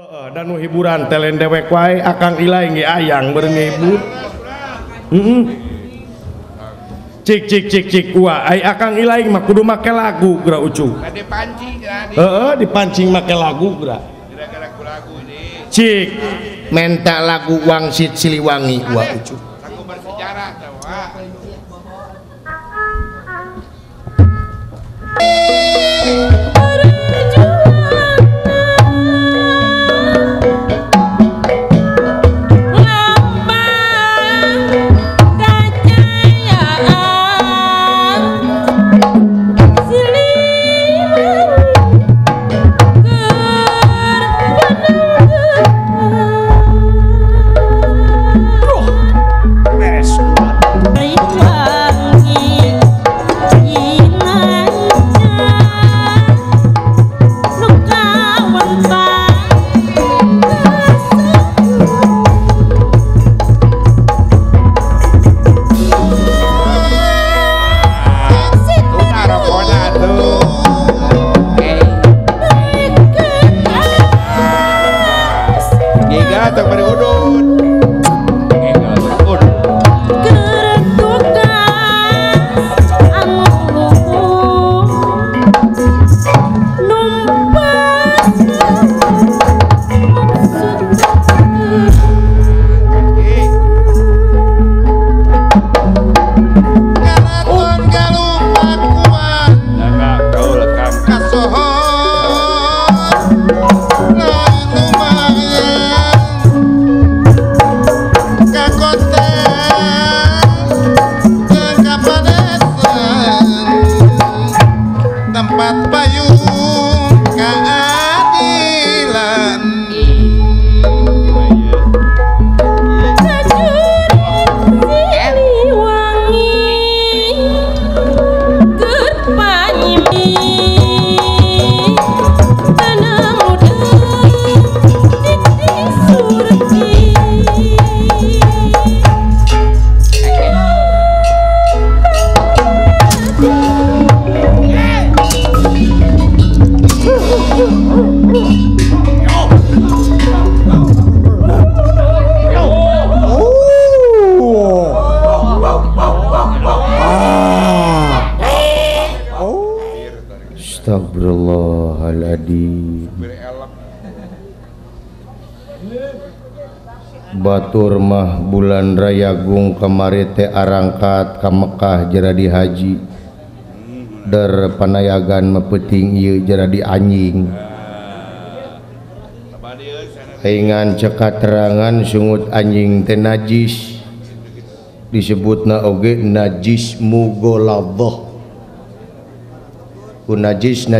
Dan hiburan telen dewek wae akang ilai ge ayang beureung ngehibur. Cik wah ai akang ilai mah kudu make lagu geura ucu. Dipancing Dipancing make lagu geura. Gara-gara ku lagu ini. Cik menta lagu Wangsit Siliwangi wah ucu. Lagu bersejarah tau. Astagfirullahaladzim. Batur mah bulan Rayagung kamari teh arangkat ka Mekah jadi haji. Dar panayagan mepeuting ieu jadi anjing. Aingan cekat terangan sungut anjing teh najis. Disebutna oge najis mughaladhah. Ku najisna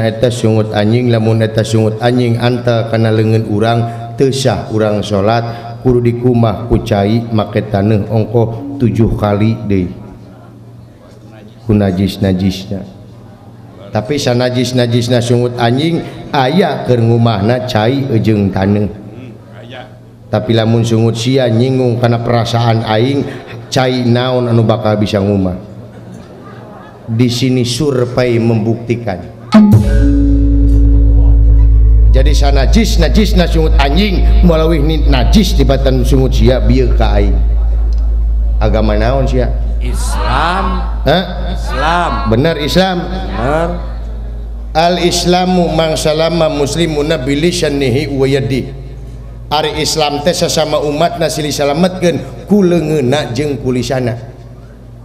eta sungut anjing, lamun eta sungut anjing anta kana leungeun urang teu sah urang salat kudu dikumah ku cai make taneuh ongkoh 7 kali deui ku najisna. Tapi sanajis-najisna sungut anjing aya keur ngumahna cai jeung taneuh. Tapi lamun sungut sia nyinggung kana perasaan aing, cai naon anu bakal bisa ngumah. Di sini survei membuktikan. Jadi najis sungut anjing melalui najis di batan sungut sia bieu ka aing. Agama naon sia? Islam. Islam. Bener Islam. Bener. Al Islamu mangsalama muslimuna bilisanihi wa yadihi. Ari Islam teh sasama umatna silih salametkeun ku leungeunna jeung ku lisanna.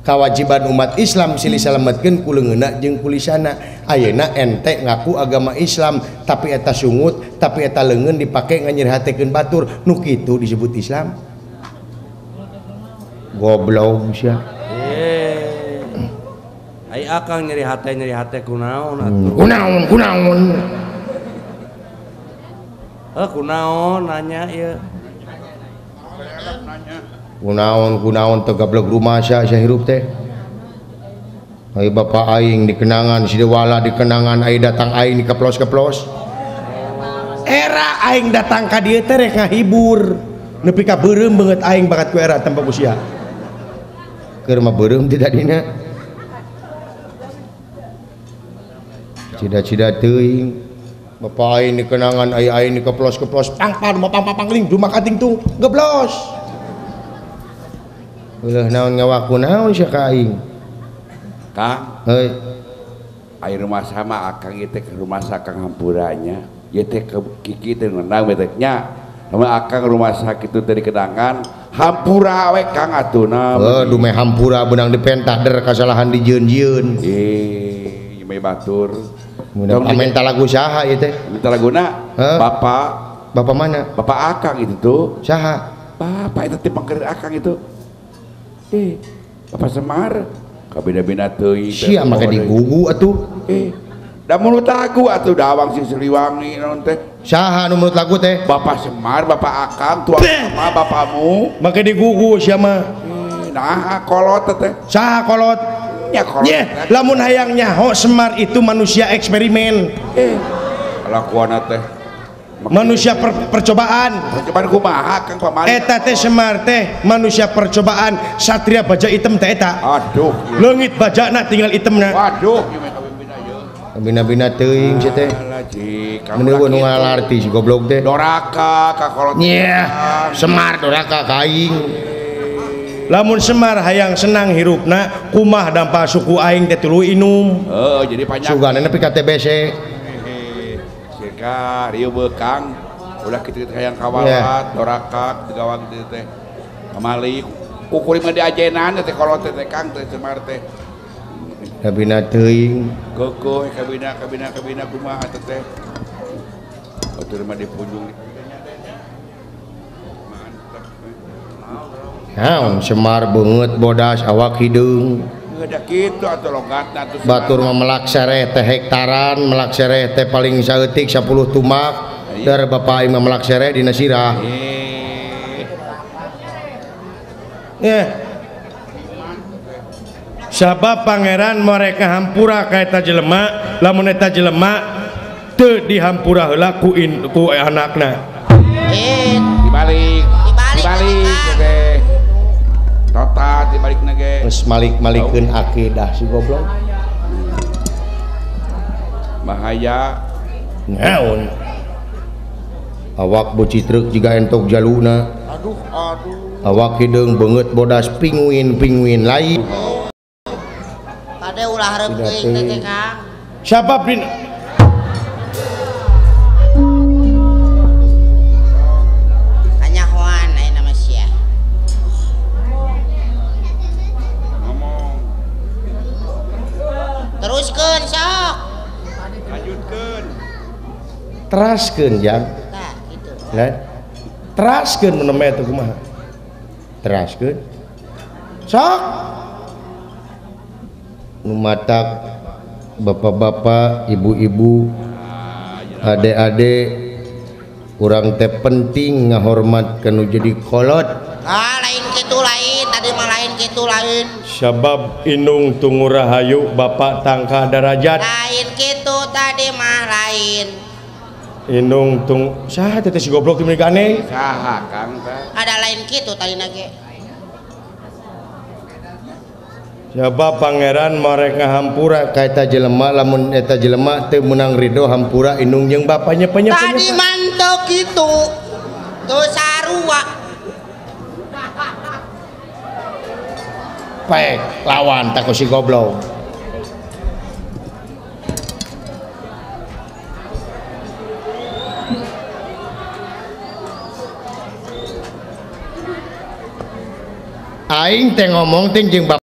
Kewajiban umat Islam silih salametkeun ku leungeunna jeung ku lisanna. Ayeuna ente ngaku agama Islam tapi eta sungut, tapi eta leungeun dipake nganyerihatekeun batur, nu kitu disebut Islam. Goblok sia. Ai akang nyeri hate kunaon atuh? Kunaon? Kunaon nanya ieu. Kunaon teu gablek rumasya sia hirup teh. Ai bapak aing dikenangan si Dewala dikenangan ai datang aing dikeplos-keplos. Era aing datang ka dieu teh rek ngahibur. Nepi ka beureum beungeut aing bakat ku era tempat usia. Keur mah beureum tidak dina. Cida-cida teuing Bapak ini kenangan ayah ini keplos pang pangling rumah kating tuh geblos. Ulah naon ngawaku naon sia ka aing. Kang, air rumah sama akang ieu teh ke rumah sakang hampuranya. Ieu teh ke kiki teh ngendang beteknya. Lamun akang rumah sakit itu tadi kedangan hampura we Kang atuna. Dume hampura benang dipentah der kasalahan dijieun-jieun. Ieu mah batur. Mun minta lagu saha ieu teh? Minta laguna Bapak mana? Bapak akang itu tuh. Saha? Bapak itu teh pangker akang itu. Bapak Semar kabeda-beda teuing sia make digugu atuh. Da mulut lagu atuh dawang si Siliwangi naon teh. Saha nu mulut lagu teh? Bapak Semar, Bapak Akang, tuang sama bapakmu. Make digugu sia mah. Nah, kolot teh. Saha kolot? Ya kolot. Lamun hayang nyaho Semar itu manusia eksperimen. Kelakuan teh. Manusia percobaan. Percobaan kumaha Kang Pamali? Eta teh Semar teh manusia percobaan, satria baja item teh eta. Aduh. Leungit bajana tinggal itemna. Waduh, bina-bina teuing sia teh. Menuhun nu ngalarti si goblok teh. Doraka ka kolot. Semar doraka kaing. Lamun Semar hayang senang hirupna, kumah dampa suku aing teh tuluy inum. Jadi panjang. Sugana nepi ka TBC. Sika rieu beukang ulah kitu hayang kawalat, doraka gawang kitu teh. Pamali kukuring mah diajenan teh kolot teh Kang teh Semar teh. Kabina teuing. Gogoh kabina kumaha teh. Batur mah di punjung. Naon Semar beungeut bodas awak hideung. Da kitu atuh logatna atuh. Batur mah melak sereh teh hektaran, melak sereh teh paling saeutik 10 tumak. Dar bapak aing mah melak sereh dina sirah. Sabab pangeran mereka hampura ka eta jelema, lamun eta jelema teu dihampura heula ku anakna. Dibalik teh. Totat dibalikna ge. Geus malik-malikeun akidah si goblok. Bahaya. Naon? Awak bocitreuk jiga entok jaluna. Aduh. Awak hideung beungeut bodas pinguin lain. Kade ulah hareup teuing teh Kang. Siapa pin? Kanyahoan ayeuna mah sia. Ngomong. Teruskeun sok. Lanjutkeun. Teraskeun jang. Tah kitu. Lah. Teraskeun mun mah eta kumaha? Teraskeun. Sok. Nu matak bapak-bapak, ibu-ibu, adik-adik, urang teh penting ngahormat kanu jadi kolot. Lain kitu lain, tadi mah lain kitu lain. Sabab inung tungu rahayu bapak tangka derajat. Lain kitu tadi mah lain. Inung tung saha teh si goblok teh gane. Saha Kang teh? Ada lain kitu tadi nage. Sabab pangeran mereka hampura ka eta jelema, lamun eta jelema teu meunang ridho hampura inung jeung bapanya penyepen. Tadi mantok kitu. Tuh sarua. Pek lawan tak si goblok. Aing teh ngomong teh jeung